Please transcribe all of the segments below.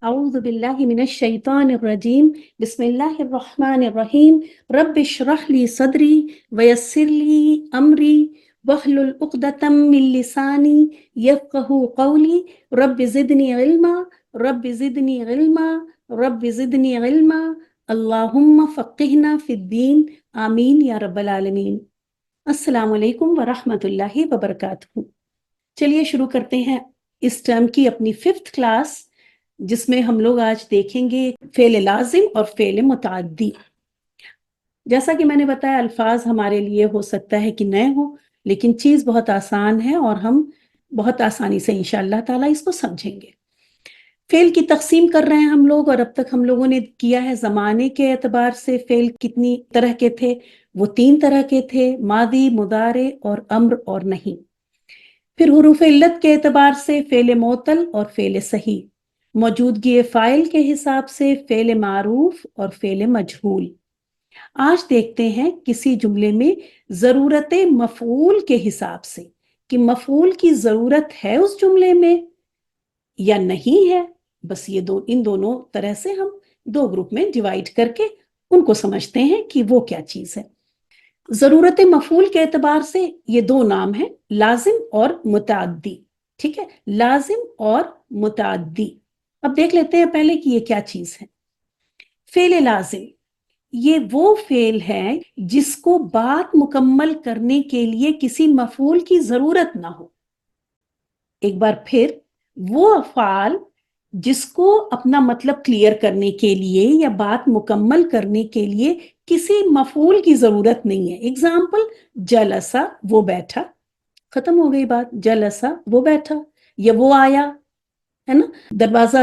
أعوذ بالله من الشيطان الرجيم بسم الله الرحمن الرحيم رب اشرح لي صدري ويسر لي أمري واحلل عقدة من لساني يفقه قولي رب زدني علما رب زدني علما رب زدني علما اللهم فقهنا في الدين آمین یا رب العالمین۔ السلام علیکم ورحمۃ اللہ وبرکاتہ۔ چلیے شروع کرتے ہیں اس ٹرم کی اپنی 5th کلاس، جس میں ہم لوگ آج دیکھیں گے فعل لازم اور فعل متعدی۔ جیسا کہ میں نے بتایا، الفاظ ہمارے لیے ہو سکتا ہے کہ نئے ہوں، لیکن چیز بہت آسان ہے اور ہم بہت آسانی سے انشاءاللہ تعالیٰ اس کو سمجھیں گے۔ فعل کی تقسیم کر رہے ہیں ہم لوگ، اور اب تک ہم لوگوں نے کیا ہے زمانے کے اعتبار سے فعل کتنی طرح کے تھے؟ وہ 3 طرح کے تھے، ماضی، مضارع اور امر اور نہیں۔ پھر حروف علت کے اعتبار سے فعل معطل اور فعل صحیح، موجودگی فاعل کے حساب سے فعل معروف اور فعل مجہول۔ آج دیکھتے ہیں کسی جملے میں ضرورت مفعول کے حساب سے کہ مفعول کی ضرورت ہے اس جملے میں یا نہیں ہے۔ بس ان دونوں طرح سے ہم 2 گروپ میں ڈیوائیڈ کر کے ان کو سمجھتے ہیں کہ وہ کیا چیز ہے۔ ضرورت مفعول کے اعتبار سے یہ 2 نام ہیں، لازم اور متعدی۔ ٹھیک ہے، لازم اور متعدی۔ اب دیکھ لیتے ہیں پہلے کہ یہ کیا چیز ہے۔ فعل لازم یہ وہ فعل ہے جس کو بات مکمل کرنے کے لیے کسی مفعول کی ضرورت نہ ہو۔ ایک بار پھر، وہ افعال جس کو اپنا مطلب کلیئر کرنے کے لیے یا بات مکمل کرنے کے لیے کسی مفعول کی ضرورت نہیں ہے۔ اگزامپل، جلسہ، وہ بیٹھا، ختم ہو گئی بات۔ جلسہ، وہ بیٹھا، یا وہ آیا، ہے نا۔ دروازہ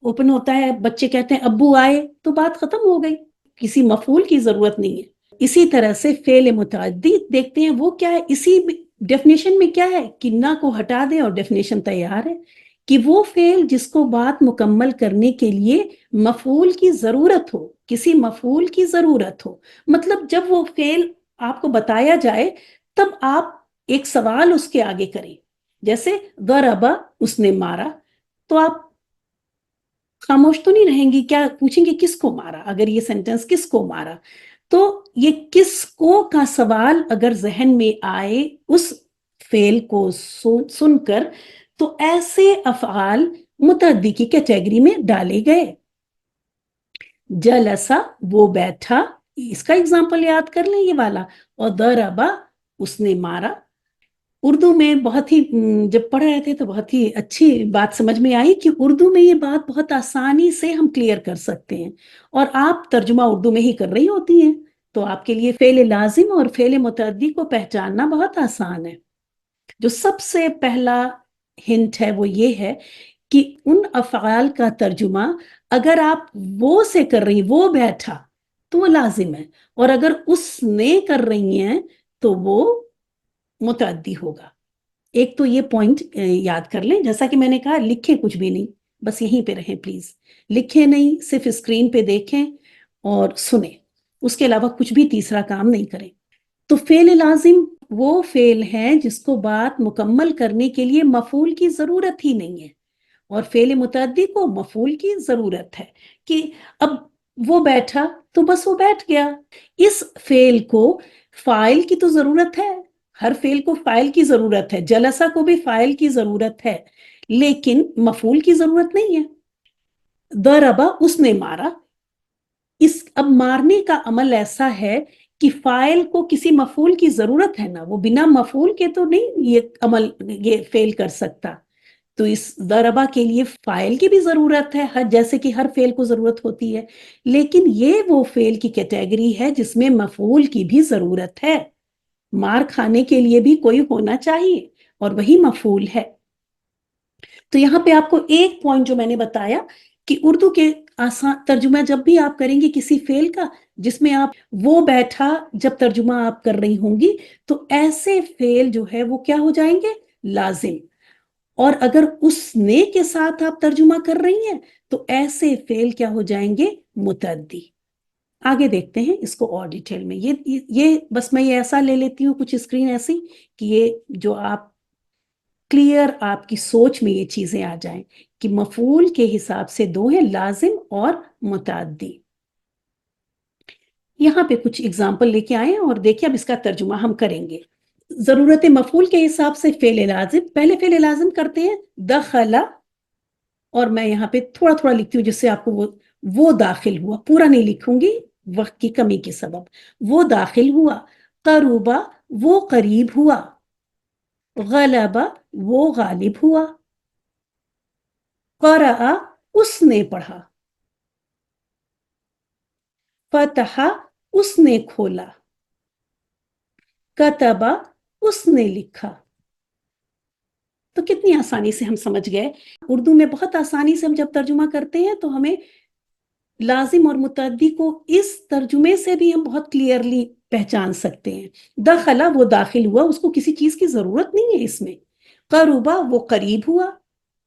اوپن ہوتا ہے، بچے کہتے ہیں ابو آئے، تو بات ختم ہو گئی، کسی مفعول کی ضرورت نہیں ہے۔ اسی طرح سے فعل متعدی دیکھتے ہیں وہ کیا ہے۔ اسی ڈیفینیشن میں کیا ہے، کنہ کو ہٹا دیں اور ڈیفینیشن تیار ہے کہ وہ فعل جس کو بات مکمل کرنے کے لیے مفعول کی ضرورت ہو، کسی مفعول کی ضرورت ہو۔ مطلب جب وہ فعل آپ کو بتایا جائے تب آپ ایک سوال اس کے آگے کریں، جیسے ضربہ، اس نے مارا، تو آپ خاموش تو نہیں رہیں گی، کیا پوچھیں گے کس کو مارا؟ اگر یہ سینٹنس کس کو مارا، تو یہ کس کو کا سوال اگر ذہن میں آئے اس فعل کو سن کر، تو ایسے افعال متعدی کی کیٹیگری میں ڈالے گئے۔ جلسہ، وہ بیٹھا، اس کا اگزامپل یاد کر لیں یہ والا، اور ضربہ، اس نے مارا۔ اردو میں بہت ہی جب پڑھ رہے تھے تو بہت ہی اچھی بات سمجھ میں آئی کہ اردو میں یہ بات بہت آسانی سے ہم کلیئر کر سکتے ہیں، اور آپ ترجمہ اردو میں ہی کر رہی ہوتی ہیں، تو آپ کے لیے فعل لازم اور فعل متعدی کو پہچاننا بہت آسان ہے۔ جو سب سے پہلا ہنٹ ہے وہ یہ ہے کہ ان افعال کا ترجمہ اگر آپ وہ سے کر رہی، وہ بیٹھا، تو وہ لازم ہے، اور اگر اس نے کر رہی ہیں تو وہ متعدی ہوگا۔ ایک تو یہ پوائنٹ یاد کر لیں، جیسا کہ میں نے کہا لکھیں کچھ بھی نہیں، بس یہیں پہ رہیں پلیز، لکھیں نہیں، صرف اسکرین پہ دیکھیں اور سنیں، اس کے علاوہ کچھ بھی تیسرا کام نہیں کریں۔ تو فعل لازم وہ فعل ہے جس کو بات مکمل کرنے کے لیے مفعول کی ضرورت ہی نہیں ہے، اور فعل متعدی کو مفعول کی ضرورت ہے کہ اب وہ بیٹھا تو بس وہ بیٹھ گیا۔ اس فعل کو فاعل کی تو ضرورت ہے، ہر فعل کو فاعل کی ضرورت ہے، جلسہ کو بھی فاعل کی ضرورت ہے، لیکن مفعول کی ضرورت نہیں ہے۔ ضربہ، اس نے مارا، اب مارنے کا عمل ایسا ہے کہ فاعل کو کسی مفعول کی ضرورت ہے نا، وہ بنا مفعول کے تو نہیں یہ عمل، یہ فعل کر سکتا۔ تو اس ضربہ کے لیے فاعل کی بھی ضرورت ہے، جیسے کہ ہر فعل کو ضرورت ہوتی ہے، لیکن یہ وہ فعل کی کیٹیگری ہے جس میں مفعول کی بھی ضرورت ہے۔ مار کھانے کے لیے بھی کوئی ہونا چاہیے، اور وہی مفعول ہے۔ تو یہاں پہ آپ کو ایک پوائنٹ جو میں نے بتایا کہ اردو کے آسان ترجمہ جب بھی آپ کریں گے کسی فعل کا جس میں آپ وہ بیٹھا جب ترجمہ آپ کر رہی ہوں گی، تو ایسے فعل جو ہے وہ کیا ہو جائیں گے؟ لازم۔ اور اگر اس نے کے ساتھ آپ ترجمہ کر رہی ہیں تو ایسے فعل کیا ہو جائیں گے؟ متعدی۔ آگے دیکھتے ہیں اس کو اور ڈیٹیل میں۔ یہ بس میں یہ ایسا لے لیتی ہوں کچھ اسکرین ایسی کہ یہ جو آپ کلیئر آپ کی سوچ میں یہ چیزیں آ جائیں کہ مفعول کے حساب سے دو ہیں، لازم اور متعدی۔ یہاں پہ کچھ اگزامپل لے کے آئے اور دیکھیں اب اس کا ترجمہ ہم کریں گے۔ ضرورت مفعول کے حساب سے فعل لازم، پہلے فعل لازم کرتے ہیں دخل، اور میں یہاں پہ تھوڑا تھوڑا لکھتی ہوں جس سے آپ کو وہ داخل ہوا، پورا نہیں لکھوں گی وقت کی کمی کے سبب۔ وہ داخل ہوا، قربا وہ قریب ہوا، غلبا وہ غالب ہوا، قرأ اس نے پڑھا، فتح اس نے کھولا، کتبا اس نے لکھا۔ تو کتنی آسانی سے ہم سمجھ گئے۔ اردو میں بہت آسانی سے ہم جب ترجمہ کرتے ہیں تو ہمیں لازم اور متعدی کو اس ترجمے سے بھی ہم بہت کلیئرلی پہچان سکتے ہیں۔ دخلا وہ داخل ہوا، اس کو کسی چیز کی ضرورت نہیں ہے اس میں۔ قربا وہ قریب ہوا،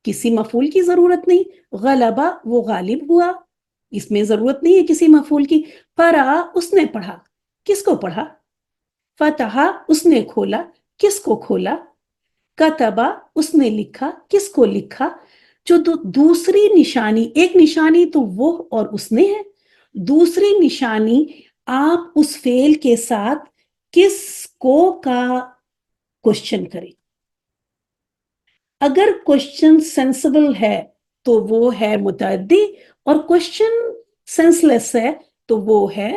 کسی مفعول کی ضرورت نہیں۔ غلبا وہ غالب ہوا، اس میں ضرورت نہیں ہے کسی مفعول کی۔ قرأ اس نے پڑھا، کس کو پڑھا؟ فتح اس نے کھولا، کس کو کھولا؟ کتبا اس نے لکھا، کس کو لکھا؟ جو دوسری نشانی، ایک نشانی تو وہ اور اس نے ہے، دوسری نشانی آپ اس فعل کے ساتھ کس کو کا کوشچن کریں۔ اگر کوشچن سینسبل ہے تو وہ ہے متعدی، اور کوشچن سینس لیس ہے تو وہ ہے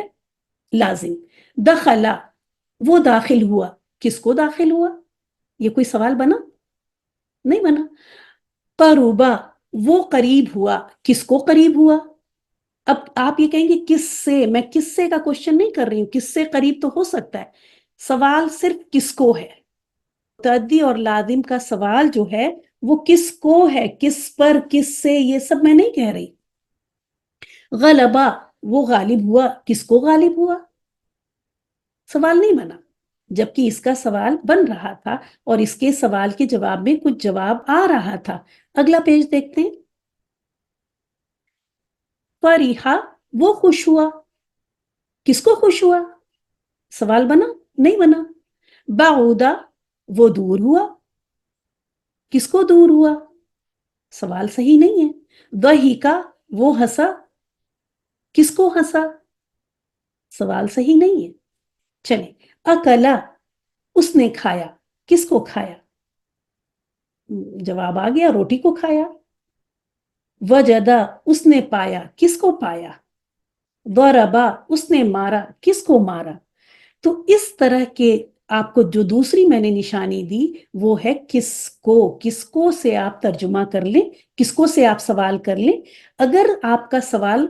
لازم۔ دخلا وہ داخل ہوا، کس کو داخل ہوا؟ یہ کوئی سوال بنا؟ نہیں بنا۔ قربا وہ قریب ہوا، کس کو قریب ہوا؟ اب آپ یہ کہیں گے کس سے، میں کس سے کا کوشچن نہیں کر رہی ہوں، کس سے قریب تو ہو سکتا ہے، سوال صرف کس کو ہے۔ متعدی اور لازم کا سوال جو ہے وہ کس کو ہے، کس پر، کس سے، یہ سب میں نہیں کہہ رہی۔ غلبا وہ غالب ہوا، کس کو غالب ہوا؟ سوال نہیں بنا، جبکہ اس کا سوال بن رہا تھا اور اس کے سوال کے جواب میں کچھ جواب آ رہا تھا۔ اگلا پیج دیکھتے ہیں۔ فریحا وہ خوش ہوا، کس کو خوش ہوا؟ سوال بنا؟ نہیں بنا۔ بعودا وہ دور ہوا، کس کو دور ہوا؟ سوال صحیح نہیں ہے۔ ضحکا وہ ہنسا، کس کو ہنسا؟ سوال صحیح نہیں ہے۔ چلیں، اکلا اس نے کھایا، کس کو کھایا؟ جواب آ گیا، روٹی کو کھایا۔ وجدا اس نے پایا، کس کو پایا؟ ضربا اس نے مارا، کس کو مارا؟ تو اس طرح کے آپ کو جو دوسری میں نے نشانی دی وہ ہے کس کو، کس کو سے آپ ترجمہ کر لیں، کس کو سے آپ سوال کر لیں۔ اگر آپ کا سوال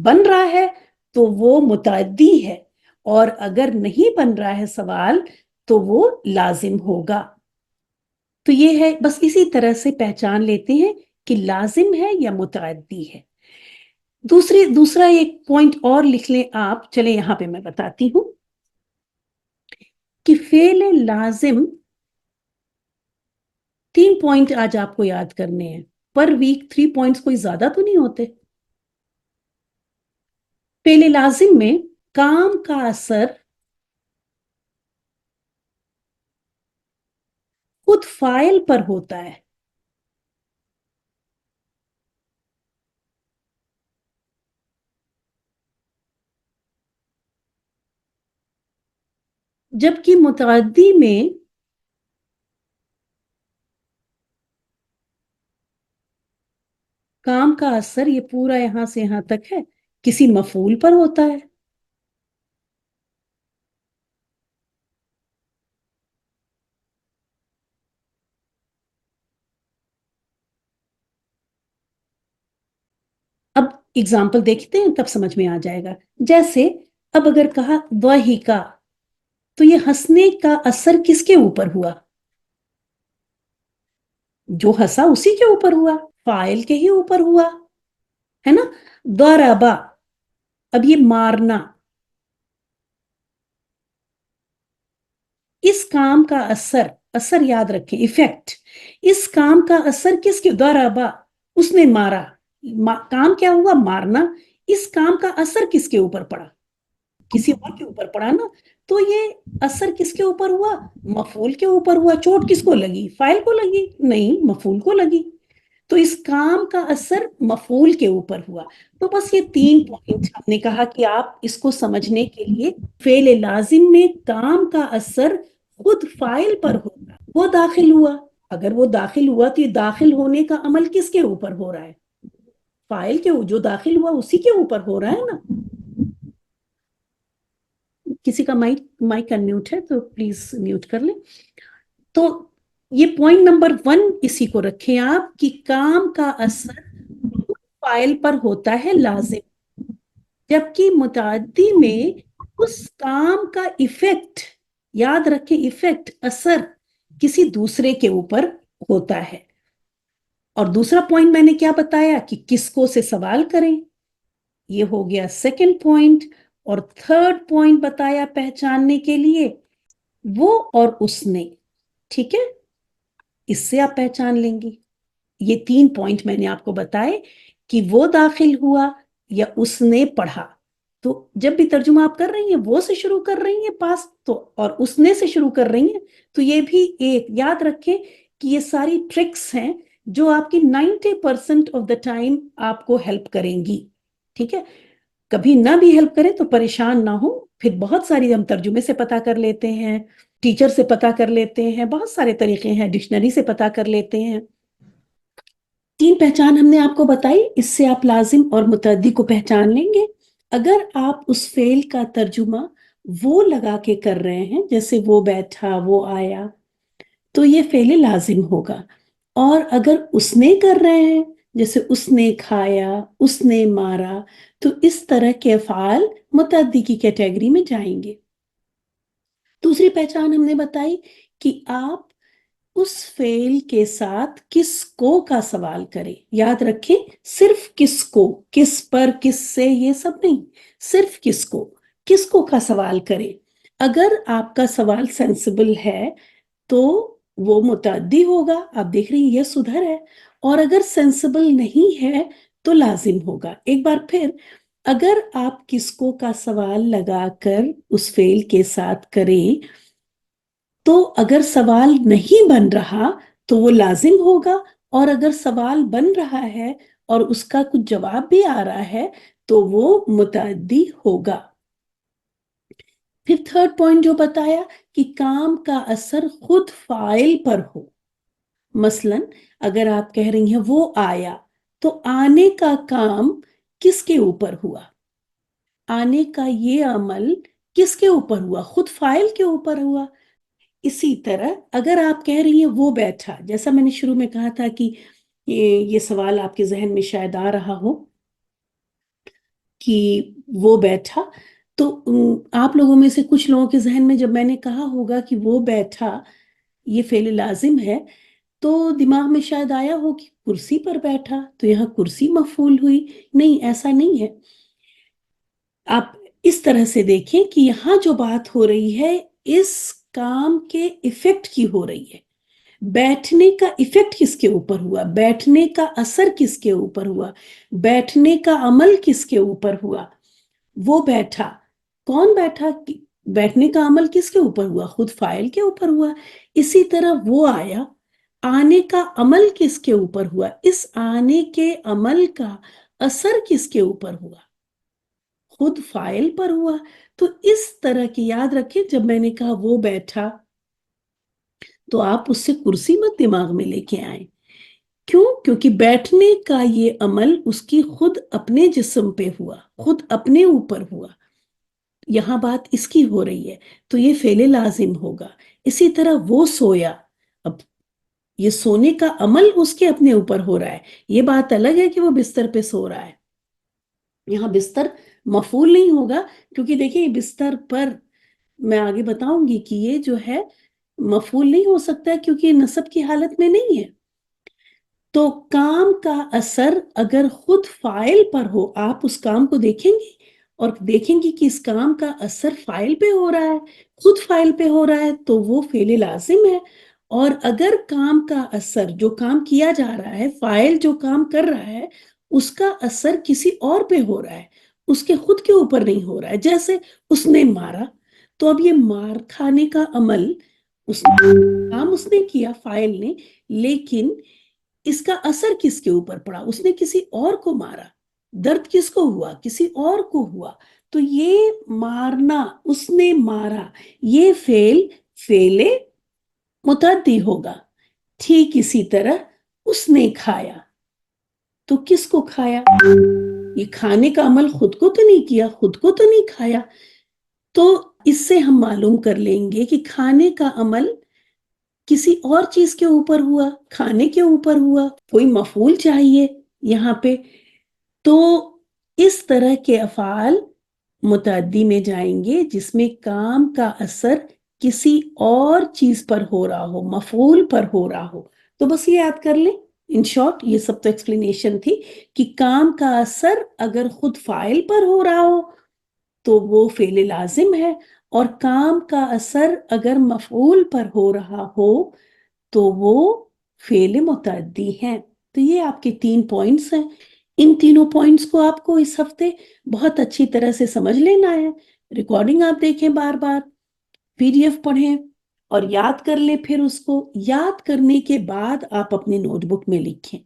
بن رہا ہے تو وہ متعدی ہے، اور اگر نہیں بن رہا ہے سوال تو وہ لازم ہوگا۔ تو یہ ہے، بس اسی طرح سے پہچان لیتے ہیں کہ لازم ہے یا متعدی ہے۔ دوسرا ایک پوائنٹ اور لکھ لیں آپ، چلیں یہاں پہ میں بتاتی ہوں کہ فعل لازم 3 پوائنٹ آج آپ کو یاد کرنے ہیں۔ پر ویک 3 پوائنٹس کوئی زیادہ تو نہیں ہوتے۔ فعل لازم میں کام کا اثر خود فاعل پر ہوتا ہے، جبکہ متعدی میں کام کا اثر، یہ پورا یہاں سے یہاں تک ہے، کسی مفعول پر ہوتا ہے۔ اب اگزامپل دیکھتے ہیں تب سمجھ میں آ جائے گا۔ جیسے اب اگر کہا ضحکا، تو یہ ہنسنے کا اثر کس کے اوپر ہوا؟ جو ہنسا اسی کے اوپر ہوا، فاعل کے ہی اوپر ہوا، ہے نا۔ ضربا، اب یہ مارنا، اس کام کا اثر یاد رکھیں، ایفیکٹ، اس کام کا اثر کس کے؟ ضربا اس نے مارا، کام کیا ہوا؟ مارنا۔ اس کام کا اثر کس کے اوپر پڑا؟ کسی اور کے اوپر پڑا نا۔ تو یہ اثر کس کے اوپر ہوا؟ مفعول کے اوپر ہوا۔ چوٹ کس کو لگی؟ فاعل کو لگی؟ نہیں، مفعول کو لگی۔ تو اس کام کا اثر مفعول کے اوپر ہوا. تو بس یہ 3 پوائنٹ ہم نے کہا کہ آپ اس کو سمجھنے کے لیے فعل لازم میں کام کا اثر خود فاعل پر ہوگا. وہ داخل ہوا، اگر وہ داخل ہوا تو یہ داخل ہونے کا عمل کس کے اوپر ہو رہا ہے؟ فاعل کے، جو داخل ہوا اسی کے اوپر ہو رہا ہے نا. کسی کا مائک انمیوٹ ہے تو پلیز میوٹ کر لیں. تو یہ پوائنٹ نمبر 1 اسی کو رکھیں آپ کہ کام کا اثر فاعل پر ہوتا ہے لازم، جبکہ متعدی میں اس کام کا ایفیکٹ، یاد رکھیں ایفیکٹ، اثر کسی دوسرے کے اوپر ہوتا ہے. اور دوسرا پوائنٹ میں نے کیا بتایا کہ کس کو سے سوال کریں، یہ ہو گیا سیکنڈ پوائنٹ. اور تھرڈ پوائنٹ بتایا پہچاننے کے لیے وہ اور اس نے. ٹھیک ہے، اس سے آپ پہچان لیں گی. یہ 3 پوائنٹ میں نے آپ کو بتائے کہ وہ داخل ہوا یا اس نے پڑھا. تو جب بھی ترجمہ آپ کر رہی ہیں وہ سے شروع کر رہی ہیں پاسٹ تو، اور اس نے سے شروع کر رہی ہیں تو یہ بھی ایک یاد رکھیں کہ یہ ساری ٹرکس ہیں جو آپ کی 90% آف دا ٹائم آپ کو ہیلپ کریں گی. ٹھیک ہے، کبھی نہ بھی ہیلپ کریں تو پریشان نہ ہو، پھر بہت ساری ہم ترجمے سے پتا کر لیتے ہیں، ٹیچر سے پتا کر لیتے ہیں، بہت سارے طریقے ہیں، ڈکشنری سے پتا کر لیتے ہیں. 3 پہچان ہم نے آپ کو بتائی، اس سے آپ لازم اور متعدی کو پہچان لیں گے. اگر آپ اس فعل کا ترجمہ وہ لگا کے کر رہے ہیں، جیسے وہ بیٹھا، وہ آیا، تو یہ فعل لازم ہوگا. اور اگر اس نے کر رہے ہیں، جیسے اس نے کھایا، اس نے مارا، تو اس طرح کے افعال متعدی کی کیٹیگری میں جائیں گے. دوسری پہچان ہم نے بتائی کہ آپ اس فعل کے ساتھ کس کو کا سوال کریں. یاد رکھیں صرف کس کو، کس پر، کس سے، یہ سب نہیں، صرف کس کو کا سوال کریں. اگر آپ کا سوال سینسیبل ہے تو وہ متعدی ہوگا، آپ دیکھ رہی ہیں یہ سدھر ہے. اور اگر سینسیبل نہیں ہے تو لازم ہوگا. ایک بار پھر، اگر آپ کس کو کا سوال لگا کر اس فعل کے ساتھ کریں تو اگر سوال نہیں بن رہا تو وہ لازم ہوگا، اور اگر سوال بن رہا ہے اور اس کا کچھ جواب بھی آ رہا ہے تو وہ متعدی ہوگا. پھر تھرڈ پوائنٹ جو بتایا کہ کام کا اثر خود فاعل پر ہو. مثلا اگر آپ کہہ رہی ہیں وہ آیا تو آنے کا کام کس کے اوپر ہوا؟ آنے کا یہ عمل کس کے اوپر ہوا؟ خود فاعل کے اوپر ہوا. اسی طرح اگر آپ کہہ رہی ہیں وہ بیٹھا، جیسا میں نے شروع میں کہا تھا کہ یہ سوال آپ کے ذہن میں شاید آ رہا ہو کہ وہ بیٹھا، تو آپ لوگوں میں سے کچھ لوگوں کے ذہن میں جب میں نے کہا ہوگا کہ وہ بیٹھا یہ فعل لازم ہے تو دماغ میں شاید آیا ہو کہ کرسی پر بیٹھا، تو یہاں کرسی مفعول ہوئی. نہیں، ایسا نہیں ہے. آپ اس طرح سے دیکھیں کہ یہاں جو بات ہو رہی ہے اس کام کے ایفیکٹ کی ہو رہی ہے. بیٹھنے کا ایفیکٹ کس کے اوپر ہوا؟ بیٹھنے کا اثر کس کے اوپر ہوا؟ بیٹھنے کا عمل کس کے اوپر ہوا؟ وہ بیٹھا، کون بیٹھا؟ بیٹھنے کا عمل کس کے اوپر ہوا؟ خود فاعل کے اوپر ہوا. اسی طرح وہ آیا، آنے کا عمل کس کے اوپر ہوا؟ اس آنے کے عمل کا اثر کس کے اوپر ہوا؟ خود فاعل پر ہوا. تو اس طرح کی یاد رکھیں، جب میں نے کہا وہ بیٹھا تو آپ اس سے کرسی مت دماغ میں لے کے آئیں. کیوں؟ کیونکہ بیٹھنے کا یہ عمل اس کی خود اپنے جسم پہ ہوا، خود اپنے اوپر ہوا. یہاں بات اس کی ہو رہی ہے تو یہ فعل لازم ہوگا. اسی طرح وہ سویا، اب یہ سونے کا عمل اس کے اپنے اوپر ہو رہا ہے. یہ بات الگ ہے کہ وہ بستر پہ سو رہا ہے. یہاں بستر مفعول نہیں ہوگا کیونکہ دیکھیں بستر پر، میں آگے بتاؤں گی کہ یہ جو ہے مفعول نہیں ہو سکتا کیونکہ یہ نصب کی حالت میں نہیں ہے. تو کام کا اثر اگر خود فاعل پر ہو، آپ اس کام کو دیکھیں گی اور دیکھیں گی کہ اس کام کا اثر فاعل پہ ہو رہا ہے، خود فاعل پہ ہو رہا ہے، تو وہ فعل لازم ہے. اور اگر کام کا اثر، جو کام کیا جا رہا ہے، فاعل جو کام کر رہا ہے، اس کا اثر کسی اور پہ ہو رہا ہے، اس کے خود کے اوپر نہیں ہو رہا ہے. جیسے اس نے مارا، تو اب یہ مار کھانے کا عمل کام اس نے کیا، فاعل نے، لیکن اس کا اثر کس کے اوپر پڑا؟ اس نے کسی اور کو مارا. درد کس کو ہوا؟ کسی اور کو ہوا. تو یہ مارنا، اس نے مارا، یہ فعل متعدی ہوگا. ٹھیک اسی طرح اس نے کھایا، تو کس کو کھایا؟ یہ کھانے کا عمل خود کو تو نہیں کیا، خود کو تو نہیں کھایا. تو اس سے ہم معلوم کر لیں گے کہ کھانے کا عمل کسی اور چیز کے اوپر ہوا، کھانے کے اوپر ہوا. کوئی مفعول چاہیے یہاں پہ. تو اس طرح کے افعال متعدی میں جائیں گے جس میں کام کا اثر کسی اور چیز پر ہو رہا ہو، مفعول پر ہو رہا ہو. تو بس یہ یاد کر لیں. ان شارٹ یہ سب تو ایکسپلینیشن تھی کہ کام کا اثر اگر خود فاعل پر ہو رہا ہو تو وہ فعل لازم ہے، اور کام کا اثر اگر مفعول پر ہو رہا ہو تو وہ فعل متعدی ہیں. تو یہ آپ کے 3 پوائنٹس ہیں. ان تینوں پوائنٹس کو آپ کو اس ہفتے بہت اچھی طرح سے سمجھ لینا ہے. ریکارڈنگ آپ دیکھیں بار بار، پی ڈی ایف پڑھیں اور یاد کر لیں. پھر اس کو یاد کرنے کے بعد آپ اپنے نوٹ بک میں لکھیں.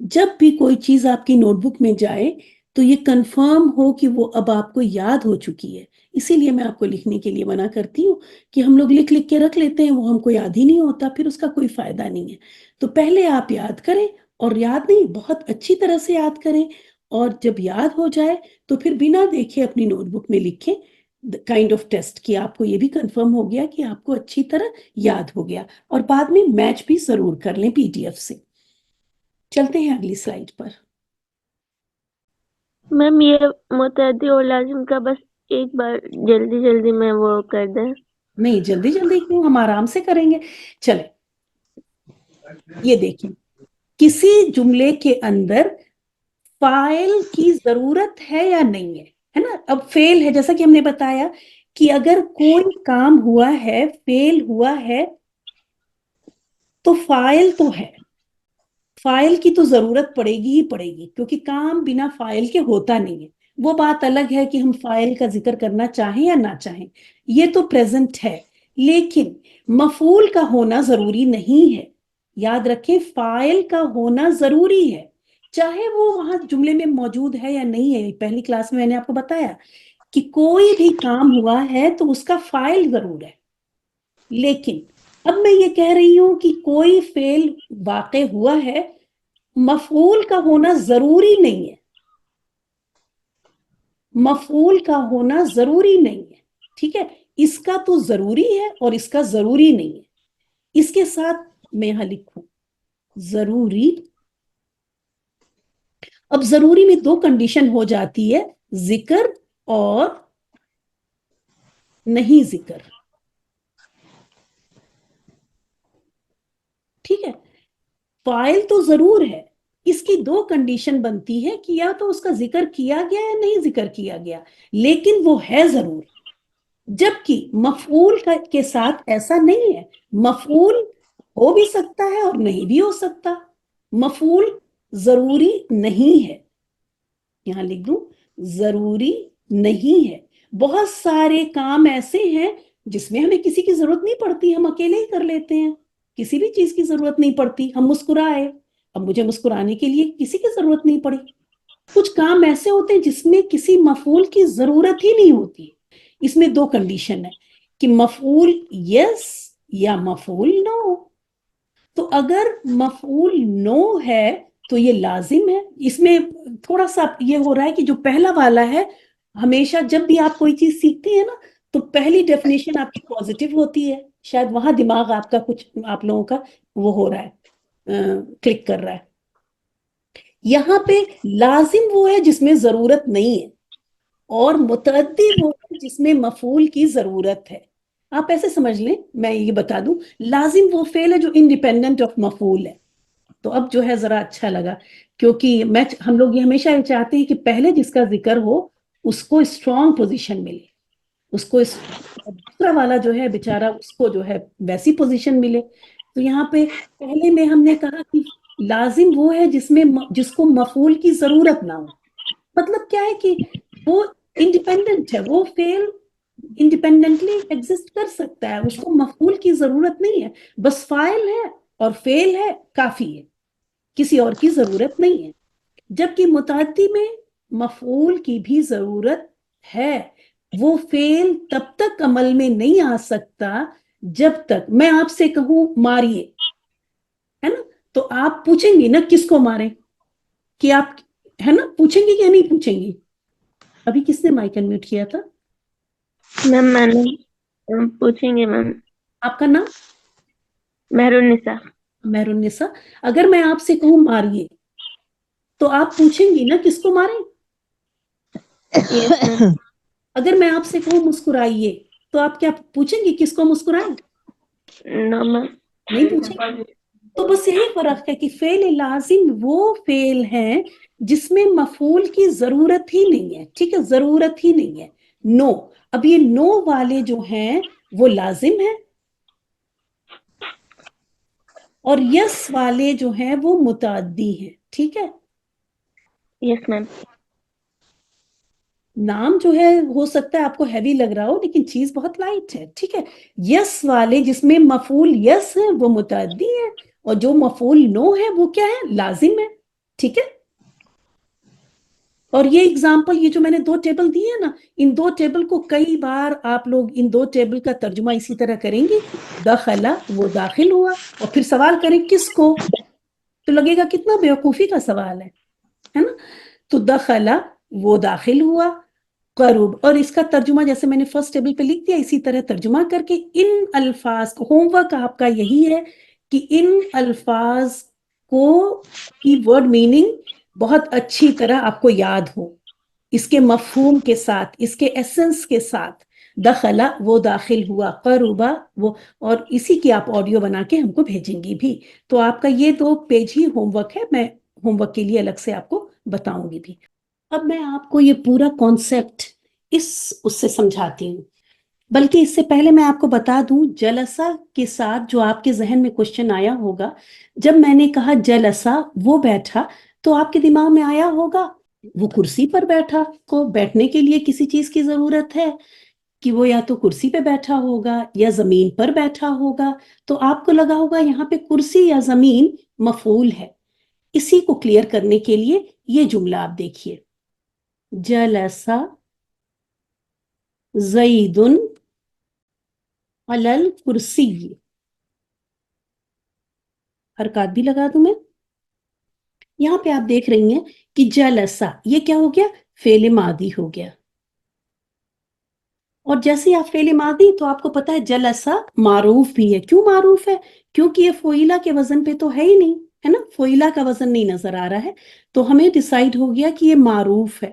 جب بھی کوئی چیز آپ کی نوٹ بک میں جائے تو یہ کنفرم ہو کہ وہ اب آپ کو یاد ہو چکی ہے. اسی لیے میں آپ کو لکھنے کے لیے منع کرتی ہوں کہ ہم لوگ لکھ لکھ کے رکھ لیتے ہیں، وہ ہم کو یاد ہی نہیں ہوتا، پھر اس کا کوئی فائدہ نہیں ہے. تو پہلے آپ یاد کریں، اور یاد نہیں بہت اچھی طرح سے یاد کریں، اور جب یاد ہو جائے تو پھر بنا دیکھے اپنی نوٹ بک میں لکھیں کائنڈ آف ٹیسٹ کہ آپ کو یہ بھی کنفرم ہو گیا کہ آپ کو اچھی طرح یاد ہو گیا. اور بعد میں میچ بھی ضرور کر لیں پی ڈی ایف سے. چلتے ہیں اگلی سلائیڈ پر. میم یہ متعدی اور لازم کا بس ایک بار جلدی جلدی میں وہ کر دیں. نہیں جلدی جلدی کیوں، ہم آرام سے کریں گے. چلیں یہ دیکھیں، کسی جملے کے اندر فاعل کی ضرورت ہے یا نہیں ہے نا. اب فعل ہے، جیسا کہ ہم نے بتایا کہ اگر کوئی کام ہوا ہے، فعل ہوا ہے، تو فاعل تو ہے. فاعل کی تو ضرورت پڑے گی ہی پڑے گی، کیونکہ کام بنا فاعل کے ہوتا نہیں ہے. وہ بات الگ ہے کہ ہم فاعل کا ذکر کرنا چاہیں یا نہ چاہیں، یہ تو پریزنٹ ہے. لیکن مفعول کا ہونا ضروری نہیں ہے. یاد رکھیں فاعل کا ہونا ضروری ہے، چاہے وہ وہاں جملے میں موجود ہے یا نہیں ہے. پہلی کلاس میں نے آپ کو بتایا کہ کوئی بھی کام ہوا ہے تو اس کا فاعل ضرور ہے. لیکن اب میں یہ کہہ رہی ہوں کہ کوئی فعل واقع ہوا ہے، مفعول کا ہونا ضروری نہیں ہے. مفعول کا ہونا ضروری نہیں ہے، ٹھیک ہے. اس کا تو ضروری ہے اور اس کا ضروری نہیں ہے. اس کے ساتھ میں یہاں لکھوں ضروری. اب ضروری میں 2 کنڈیشن ہو جاتی ہے، ذکر اور نہیں ذکر. ٹھیک ہے، فاعل تو ضرور ہے، اس کی 2 کنڈیشن بنتی ہے کہ یا تو اس کا ذکر کیا گیا یا نہیں ذکر کیا گیا، لیکن وہ ہے ضرور. جبکہ مفعول کے ساتھ ایسا نہیں ہے. مفعول ہو بھی سکتا ہے اور نہیں بھی ہو سکتا. مفعول ضروری نہیں ہے. یہاں لکھ دوں ضروری نہیں ہے. بہت سارے کام ایسے ہیں جس میں ہمیں کسی کی ضرورت نہیں پڑتی، ہم اکیلے ہی کر لیتے ہیں. کسی بھی چیز کی ضرورت نہیں پڑتی. ہم مسکرائے، اب مجھے مسکرانے کے لیے کسی کی ضرورت نہیں پڑی. کچھ کام ایسے ہوتے ہیں جس میں کسی مفعول کی ضرورت ہی نہیں ہوتی. اس میں 2 کنڈیشن ہے کہ مفعول یس یا مفعول نو. تو اگر مفعول نو ہے تو یہ لازم ہے. اس میں تھوڑا سا یہ ہو رہا ہے کہ جو پہلا والا ہے، ہمیشہ جب بھی آپ کوئی چیز سیکھتے ہیں نا تو پہلی ڈیفینیشن آپ کی پازیٹیو ہوتی ہے. شاید وہاں دماغ آپ کا کچھ، آپ لوگوں کا وہ ہو رہا ہے، کلک کر رہا ہے. یہاں پہ لازم وہ ہے جس میں ضرورت نہیں ہے، اور متعدی وہ ہے جس میں مفعول کی ضرورت ہے. آپ ایسے سمجھ لیں، میں یہ بتا دوں، لازم وہ فعل ہے جو انڈیپینڈنٹ آف مفعول ہے. تو اب جو ہے ذرا اچھا لگا، کیونکہ ہم لوگ یہ ہمیشہ یہ چاہتے ہیں کہ پہلے جس کا ذکر ہو اس کو اسٹرانگ پوزیشن ملے، اس کو دوسرا والا جو ہے بیچارہ اس کو جو ہے ویسی پوزیشن ملے. تو یہاں پہ پہلے میں ہم نے کہا کہ لازم وہ ہے جس کو مفعول کی ضرورت نہ ہو. مطلب کیا ہے کہ وہ انڈیپینڈنٹ ہے، وہ فعل انڈیپینڈنٹلی ایگزسٹ کر سکتا ہے، اس کو مفعول کی ضرورت نہیں ہے. بس فاعل ہے اور فعل ہے، کافی ہے. کسی اور کی ضرورت نہیں ہے. جبکہ متعدی میں مفعول کی بھی ضرورت ہے. وہ فعل تب تک عمل میں نہیں آ سکتا جب تک میں آپ سے کہوں ماریے، ہے نا، تو آپ پوچھیں گی نا کس کو ماریں، کہ آپ ہے نا پوچھیں گی یا نہیں پوچھیں گی؟ ابھی کس نے مائک انمیوٹ کیا تھا؟ میم میں نے پوچھیں گے میم. آپ کا نام؟ مہرالنساء. مہرالنساء. اگر میں آپ سے کہوں ماریے تو آپ پوچھیں گی نا کس کو ماریں؟ یس میم. اگر میں آپ سے کہوں مسکرائیے تو آپ کیا پوچھیں گی کس کو مسکرائیں؟ نو میم. نہیں پوچھیں گے. تو بس یہی فرق ہے کہ فعل لازم وہ فعل ہیں جس میں مفعول کی ضرورت ہی نہیں ہے. ٹھیک ہے، ضرورت ہی نہیں ہے. نو. اب یہ نو والے جو ہیں وہ لازم ہیں، اور یس والے جو ہیں وہ متعدی ہیں. ٹھیک ہے. یس میم. نام جو ہے ہو سکتا ہے آپ کو ہیوی لگ رہا ہو لیکن چیز بہت لائٹ ہے. ٹھیک ہے. یس والے جس میں مفعول یس ہے وہ متعدی ہے، اور جو مفعول نو ہے وہ کیا ہے؟ لازم ہے. ٹھیک ہے. اور یہ اگزامپل، یہ جو میں نے 2 ٹیبل دی ہے نا، ان 2 ٹیبل کو کئی بار آپ لوگ ان 2 ٹیبل کا ترجمہ اسی طرح کریں گے. دخلا، وہ داخل ہوا، اور پھر سوال کریں کس کو، تو لگے گا کتنا بیوقوفی کا سوال ہے نا. تو دخلا، وہ داخل ہوا. قرب، اور اس کا ترجمہ جیسے میں نے فرسٹ ٹیبل پہ لکھ دیا اسی طرح ترجمہ کر کے ان الفاظ کو، ہوم ورک آپ کا یہی ہے کہ ان الفاظ کو کی ورڈ میننگ بہت اچھی طرح آپ کو یاد ہو، اس کے مفہوم کے ساتھ، اس کے ایسنس کے ساتھ. دخلا، وہ داخل ہوا. قربا، وہ، اور اسی کی آپ آڈیو بنا کے ہم کو بھیجیں گی بھی. تو آپ کا یہ 2 پیج ہی ہوم ورک ہے، میں ہوم ورک کے لیے الگ سے آپ کو بتاؤں گی بھی. اب میں آپ کو یہ پورا کانسیپٹ اس سے سمجھاتی ہوں، بلکہ اس سے پہلے میں آپ کو بتا دوں جلسہ کے ساتھ جو آپ کے ذہن میں کوشچن آیا ہوگا. جب میں نے کہا جلسہ، وہ بیٹھا، تو آپ کے دماغ میں آیا ہوگا وہ کرسی پر بیٹھا، کو بیٹھنے کے لیے کسی چیز کی ضرورت ہے کہ وہ یا تو کرسی پہ بیٹھا ہوگا یا زمین پر بیٹھا ہوگا. تو آپ کو لگا ہوگا یہاں پہ کرسی یا زمین مفعول ہے. اسی کو کلیئر کرنے کے لیے یہ جملہ آپ دیکھیے، جلسہ زید علی الکرسی. حرکات بھی لگا دوں میں. یہاں پہ آپ دیکھ رہی ہیں کہ جلسہ، یہ کیا ہو گیا؟ فعل ماضی ہو گیا. اور جیسے آپ فعل ماضی، تو آپ کو پتا ہے جلسہ معروف بھی ہے. کیوں معروف ہے؟ کیونکہ یہ فعیلہ کے وزن پہ تو ہے ہی نہیں، ہے نا، فعیلہ کا وزن نہیں نظر آ رہا ہے، تو ہمیں ڈیسائیڈ ہو گیا کہ یہ معروف ہے.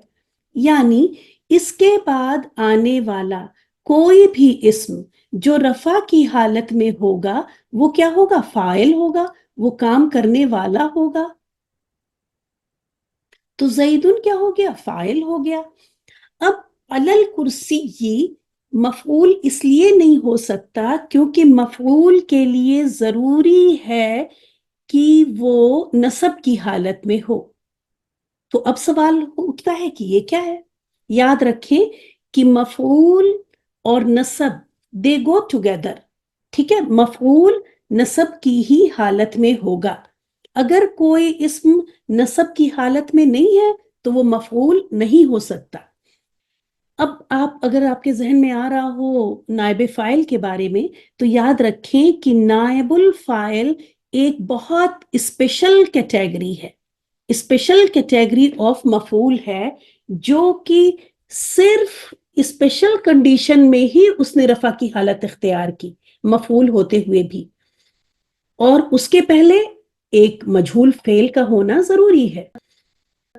یعنی اس کے بعد آنے والا کوئی بھی اسم جو رفع کی حالت میں ہوگا وہ کیا ہوگا؟ فاعل ہوگا، وہ کام کرنے والا ہوگا. تو زیدن کیا ہو گیا؟ فاعل ہو گیا. اب علل کرسی یہ مفعول اس لیے نہیں ہو سکتا کیونکہ مفعول کے لیے ضروری ہے کہ وہ نصب کی حالت میں ہو. تو اب سوال اٹھتا ہے کہ یہ کیا ہے؟ یاد رکھیں کہ مفعول اور نصب دے گو ٹوگیدر. ٹھیک ہے، مفعول نصب کی ہی حالت میں ہوگا. اگر کوئی اسم نصب کی حالت میں نہیں ہے تو وہ مفعول نہیں ہو سکتا. اب اگر آپ کے ذہن میں آ رہا ہو نائب فاعل کے بارے میں، تو یاد رکھیں کہ نائب الفاعل ایک بہت اسپیشل کیٹیگری ہے، اسپیشل کیٹیگری آف مفعول ہے، جو کہ صرف اسپیشل کنڈیشن میں ہی اس نے رفع کی حالت اختیار کی، مفعول ہوتے ہوئے بھی. اور اس کے پہلے ایک مجہول فعل کا ہونا ضروری ہے.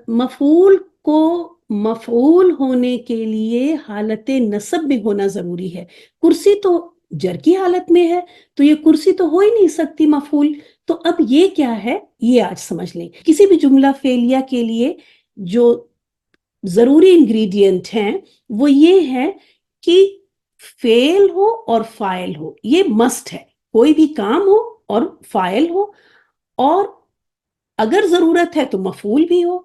مفعول کو مفعول ہونے کے لیے حالت نصب میں ہونا ضروری ہے. کرسی تو جر کی حالت میں ہے، تو یہ کرسی تو ہو ہی نہیں سکتی مفعول. تو اب یہ کیا ہے، یہ آج سمجھ لیں. کسی بھی جملہ فعلیہ کے لیے جو ضروری انگریڈینٹ ہیں وہ یہ ہے کہ فعل ہو اور فاعل ہو، یہ مسٹ ہے. کوئی بھی کام ہو اور فاعل ہو، اور اگر ضرورت ہے تو مفعول بھی ہو.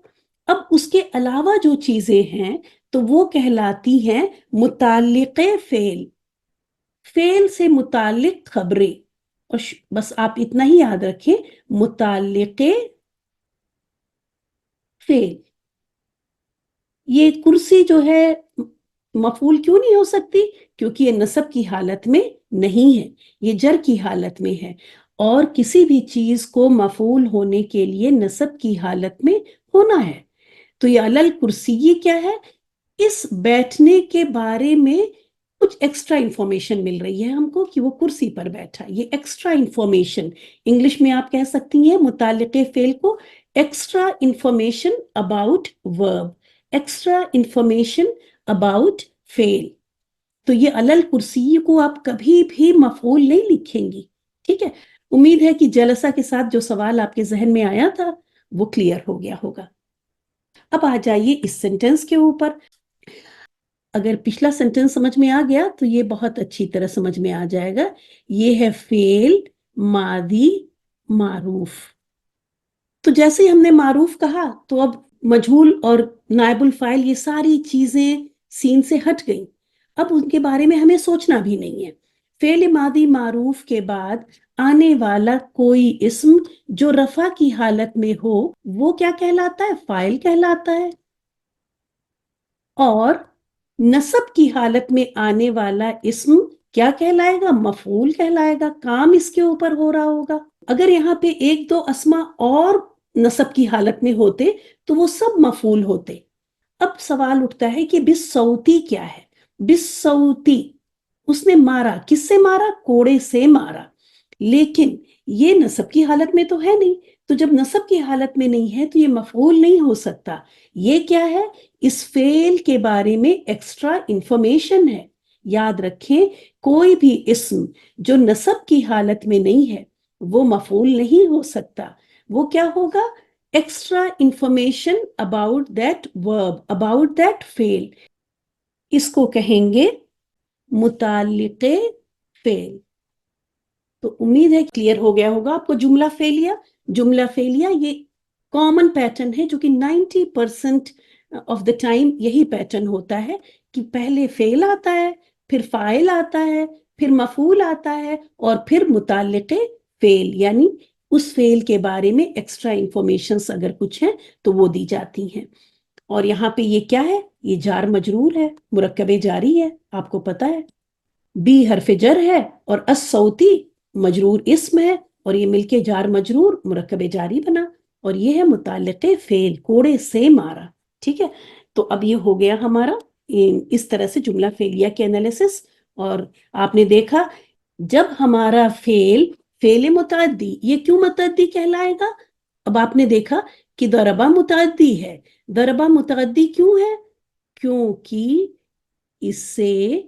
اب اس کے علاوہ جو چیزیں ہیں تو وہ کہلاتی ہیں متعلق فعل، فعل سے متعلق خبریں. اور بس آپ اتنا ہی یاد رکھیں، متعلق فیل. یہ کرسی جو ہے مفعول کیوں نہیں ہو سکتی؟ کیونکہ یہ نصب کی حالت میں نہیں ہے، یہ جر کی حالت میں ہے، اور کسی بھی چیز کو مفعول ہونے کے لیے نصب کی حالت میں ہونا ہے. تو یہ علل کرسی کیا ہے؟ اس بیٹھنے کے بارے میں کچھ ایکسٹرا انفارمیشن مل رہی ہے ہم کو کہ وہ کرسی پر بیٹھا. یہ ایکسٹرا انفارمیشن انگلش میں آپ کہہ سکتی ہیں متعلق فعل کو ایکسٹرا انفارمیشن اباؤٹ ورب، ایکسٹرا انفارمیشن اباؤٹ فعل. تو یہ علل کرسی کو آپ کبھی بھی مفعول نہیں لکھیں گی. ٹھیک ہے، امید ہے کہ جلسہ کے ساتھ جو سوال آپ کے ذہن میں آیا تھا وہ کلیئر ہو گیا ہوگا. اب آ جائیے اس سینٹنس کے اوپر. اگر پچھلا سینٹنس سمجھ میں آ گیا تو یہ بہت اچھی طرح سمجھ میں آ جائے گا. یہ ہے فعل ماضی معروف. تو جیسے ہم نے معروف کہا تو اب مجہول اور نائب الفاعل یہ ساری چیزیں سین سے ہٹ گئیں. اب ان کے بارے میں ہمیں سوچنا بھی نہیں ہے. فعل ماضی معروف کے بعد آنے والا کوئی اسم جو رفع کی حالت میں ہو وہ کیا کہلاتا ہے؟ فاعل کہلاتا ہے. اور نصب کی حالت میں آنے والا اسم کیا کہلائے گا؟ مفعول کہلائے گا. کام اس کے اوپر ہو رہا ہوگا. اگر یہاں پہ ایک دو اسما اور نصب کی حالت میں ہوتے تو وہ سب مفعول ہوتے. اب سوال اٹھتا ہے کہ بالصوتی کیا ہے؟ بالصوتی اس نے مارا. کس سے مارا؟ کوڑے سے مارا. لیکن یہ نصب کی حالت میں تو ہے نہیں. تو جب نصب کی حالت میں نہیں ہے تو یہ مفعول نہیں ہو سکتا. یہ کیا ہے؟ اس فعل کے بارے میں ایکسٹرا انفارمیشن ہے. یاد رکھیں کوئی بھی اسم جو نصب کی حالت میں نہیں ہے وہ مفعول نہیں ہو سکتا. وہ کیا ہوگا؟ ایکسٹرا انفارمیشن اباؤٹ دیٹ ورب، اباؤٹ دیٹ فعل. اس کو کہیں گے متعلق فعل. تو امید ہے کلیئر ہو گیا ہوگا آپ کو جملہ فعلیہ. جملہ فعلیہ یہ کامن پیٹرن ہے جو کہ 90% آف دا ٹائم یہی پیٹرن ہوتا ہے کہ پہلے فعل آتا ہے، پھر فاعل آتا ہے، پھر مفعول آتا ہے، اور پھر متعلق فعل، یعنی اس فعل کے بارے میں ایکسٹرا انفارمیشنز اگر کچھ ہیں تو وہ دی جاتی ہیں. اور یہاں پہ یہ کیا ہے؟ یہ جار مجرور ہے، مرکب جاری ہے. آپ کو پتا ہے بی حرف جر ہے اور الصوتی مجرور اسم ہے، اور یہ مل کے جار مجرور مرکب جاری بنا. اور یہ ہے متعلق فعل، کوڑے سے مارا. ٹھیک ہے، تو اب یہ ہو گیا ہمارا اس طرح سے جملہ فعلیہ کے انالیسس. اور آپ نے دیکھا جب ہمارا فعل متعدی، یہ کیوں متعدی کہلائے گا؟ اب آپ نے دیکھا کہ ضربہ متعدی ہے. ضربہ متعدی کیوں ہے؟ کیونکہ اس سے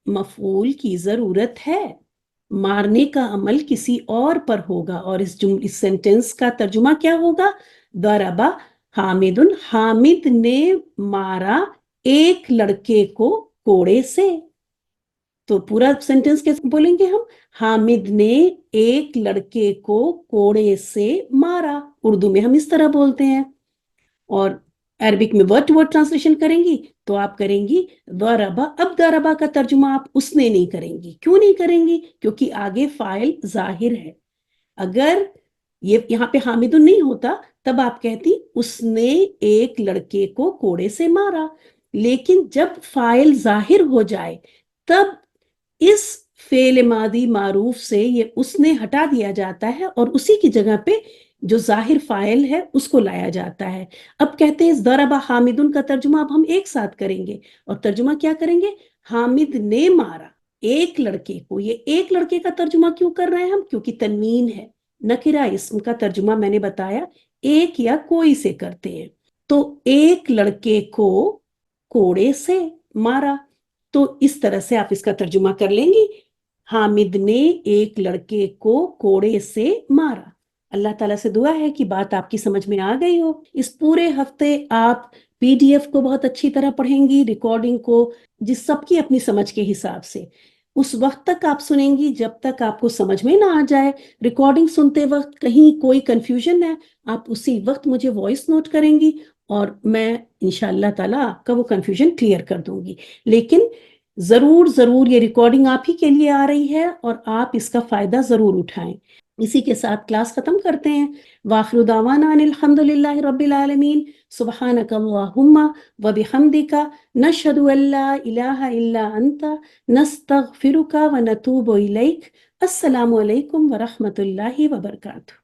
مفعول کی ضرورت ہے. مارنے کا عمل کسی اور پر ہوگا، اور اس سینٹنس کا ترجمہ کیا ہوگا؟ ضربہ حامد، حامد نے مارا ایک لڑکے کو کوڑے سے. تو پورا سینٹنس کیسے بولیں گے ہم؟ حامد نے ایک لڑکے کو کوڑے سے مارا. اردو میں ہم اس طرح بولتے ہیں. اور عربک میں ورڈ ٹو ورڈ ٹرانسلیشن کریں گی تو آپ کریں گی ضربہ. اب ضربہ کا ترجمہ آپ اس نے نہیں کریں گی. کیوں نہیں کریں گی؟ کیونکہ آگے فاعل ظاہر ہے. اگر یہ یہاں پہ حامد نہیں ہوتا تب آپ کہتی اس نے ایک لڑکے کو کوڑے سے مارا. لیکن جب فاعل ظاہر ہو جائے تب اس فعل ماضی معروف سے یہ اس نے ہٹا دیا جاتا ہے اور اسی کی جگہ پہ جو ظاہر فاعل ہے اس کو لایا جاتا ہے. اب کہتے ہیں ضربہ حامدن کا ترجمہ اب ہم ایک ساتھ کریں گے. اور ترجمہ کیا کریں گے؟ حامد نے مارا ایک لڑکے کو. یہ ایک لڑکے کا ترجمہ کیوں کر رہے ہیں ہم؟ کیونکہ تنوین ہے. نکرہ اسم کا ترجمہ میں نے بتایا ایک یا کوئی سے کرتے ہیں. تو ایک لڑکے کو کوڑے سے مارا. تو اس طرح سے آپ اس کا ترجمہ کر لیں گی حامد نے ایک لڑکے کو کوڑے سے مارا. اللہ تعالیٰ سے دعا ہے کہ بات آپ کی سمجھ میں آ گئی ہو. اس پورے ہفتے آپ پی ڈی ایف کو بہت اچھی طرح پڑھیں گی، ریکارڈنگ کو جس سب کی اپنی سمجھ کے حساب سے. اس وقت تک آپ سنیں گی جب تک آپ کو سمجھ میں نہ آ جائے. ریکارڈنگ سنتے وقت کہیں کوئی کنفیوژن ہے آپ اسی وقت مجھے وائس نوٹ کریں گی اور میں انشاءاللہ تعالیٰ آپ کا وہ کنفیوژن کلیئر کر دوں گی. لیکن ضرور یہ ریکارڈنگ آپ ہی کے لیے آ رہی ہے اور آپ اس کا فائدہ ضرور اٹھائیں. اسی کے ساتھ کلاس ختم کرتے ہیں. وآخر دعوانا ان الحمد للہ رب العالمین. سبحانک اللہم وبحمدک نشہد ان لا الہ الا انت نستغفرک ونتوب الیک. السلام علیکم ورحمۃ اللہ وبرکاتہ.